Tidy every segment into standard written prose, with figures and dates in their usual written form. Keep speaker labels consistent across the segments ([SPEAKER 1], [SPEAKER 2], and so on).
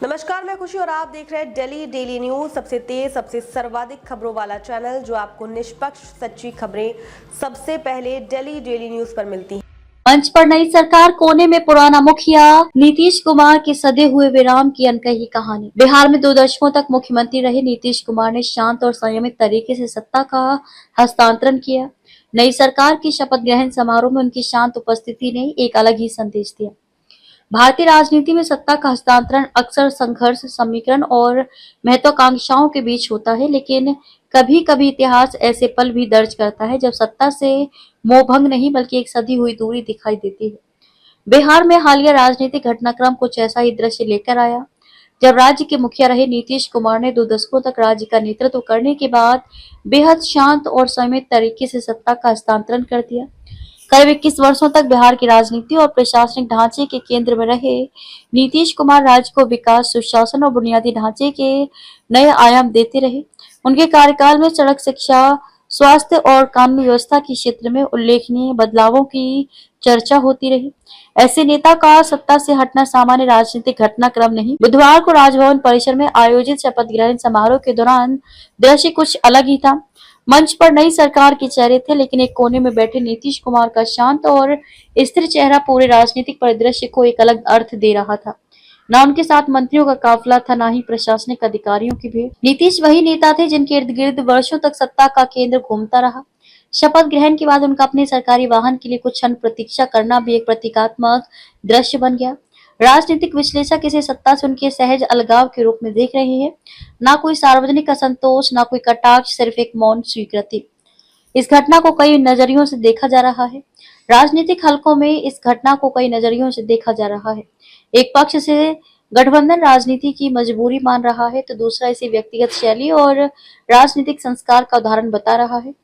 [SPEAKER 1] नमस्कार, मैं खुशी और आप देख रहे हैं दिल्ली डेली न्यूज। सबसे तेज, सबसे सर्वाधिक खबरों वाला चैनल जो आपको निष्पक्ष सच्ची खबरें सबसे पहले दिल्ली डेली न्यूज पर मिलती हैं।
[SPEAKER 2] मंच पर नई सरकार, कोने में पुराना मुखिया, नीतीश कुमार के सदे हुए विराम की अनकही कहानी। बिहार में 2 दशकों तक मुख्यमंत्री रहे नीतीश कुमार ने शांत और संयमित तरीके से सत्ता का हस्तांतरण किया। नई सरकार की शपथ ग्रहण समारोह में उनकी शांत उपस्थिति ने एक अलग ही संदेश दिया। भारतीय राजनीति में सत्ता का हस्तांतरण अक्सर संघर्ष, समीकरण और महत्वाकांक्षाओं के बीच होता है, लेकिन कभी कभी इतिहास ऐसे पल भी दर्ज करता है जब सत्ता से मोहभंग नहीं बल्कि एक सधी हुई दूरी दिखाई देती है। बिहार में हालिया राजनीतिक घटनाक्रम कुछ ऐसा ही दृश्य लेकर आया, जब राज्य के मुखिया रहे नीतीश कुमार ने 2 दशकों तक राज्य का नेतृत्व करने के बाद बेहद शांत और संयमित तरीके से सत्ता का हस्तांतरण कर दिया। करीब 21 वर्षों तक बिहार की राजनीति और प्रशासनिक ढांचे के केंद्र में रहे नीतीश कुमार राज्य को विकास, सुशासन और बुनियादी ढांचे के नए आयाम देते रहे। उनके कार्यकाल में सड़क, शिक्षा, स्वास्थ्य और कानून व्यवस्था के क्षेत्र में उल्लेखनीय बदलावों की चर्चा होती रही। ऐसे नेता का सत्ता से हटना सामान्य राजनीतिक घटनाक्रम नहीं। बुधवार को राजभवन परिसर में आयोजित शपथ ग्रहण समारोह के दौरान दृश्य कुछ अलग ही था। मंच पर नई सरकार के चेहरे थे, लेकिन एक कोने में बैठे नीतीश कुमार का शांत और स्थिर चेहरा पूरे राजनीतिक परिदृश्य को एक अलग अर्थ दे रहा था। न उनके साथ मंत्रियों का काफिला था, न ही प्रशासनिक अधिकारियों की भीड़। नीतीश वही नेता थे जिनके इर्द गिर्द वर्षों तक सत्ता का केंद्र घूमता रहा। शपथ ग्रहण के बाद उनका अपने सरकारी वाहन के लिए कुछ क्षण प्रतीक्षा करना भी एक प्रतीकात्मक दृश्य बन गया। राजनीतिक विश्लेषक इसे सत्ता से उनके सहज अलगाव के रूप में देख रहे हैं। ना कोई सार्वजनिक असंतोष, ना कोई कटाक्ष, सिर्फ एक मौन स्वीकृति। इस घटना को कई नजरियों से देखा जा रहा है। राजनीतिक हलकों में इस घटना को कई नजरियों से देखा जा रहा है। एक पक्ष से गठबंधन राजनीति की मजबूरी मान रहा है, तो दूसरा इसे व्यक्तिगत शैली और राजनीतिक संस्कार का उदाहरण बता रहा है।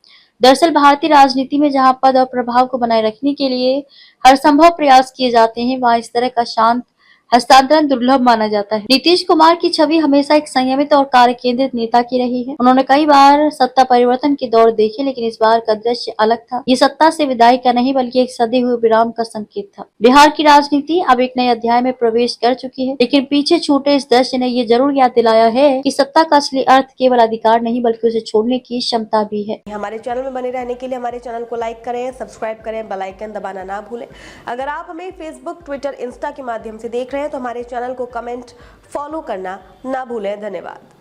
[SPEAKER 2] दरअसल भारतीय राजनीति में जहां पद और प्रभाव को बनाए रखने के लिए हर संभव प्रयास किए जाते हैं, वहां इस तरह का शांत हस्तांतरण दुर्लभ माना जाता है। नीतीश कुमार की छवि हमेशा एक संयमित और कार्य केंद्रित नेता की रही है। उन्होंने कई बार सत्ता परिवर्तन के दौर देखे, लेकिन इस बार का दृश्य अलग था। ये सत्ता से विदाई का नहीं बल्कि एक सदे हुए विराम का संकेत था। बिहार की राजनीति अब एक नए अध्याय में प्रवेश कर चुकी है, लेकिन पीछे छूटे इस दृश्य ने ये जरूर याद दिलाया है कि सत्ता का असली अर्थ केवल अधिकार नहीं बल्कि उसे छोड़ने की क्षमता भी है।
[SPEAKER 1] हमारे चैनल में बने रहने के लिए हमारे चैनल को लाइक करें, सब्सक्राइब करें, बेल आइकन दबाना ना भूलें। अगर आप हमें फेसबुक, ट्विटर, इंस्टा के माध्यम से देख रहे हैं तो हमारे चैनल को कमेंट, फॉलो करना ना भूलें। धन्यवाद।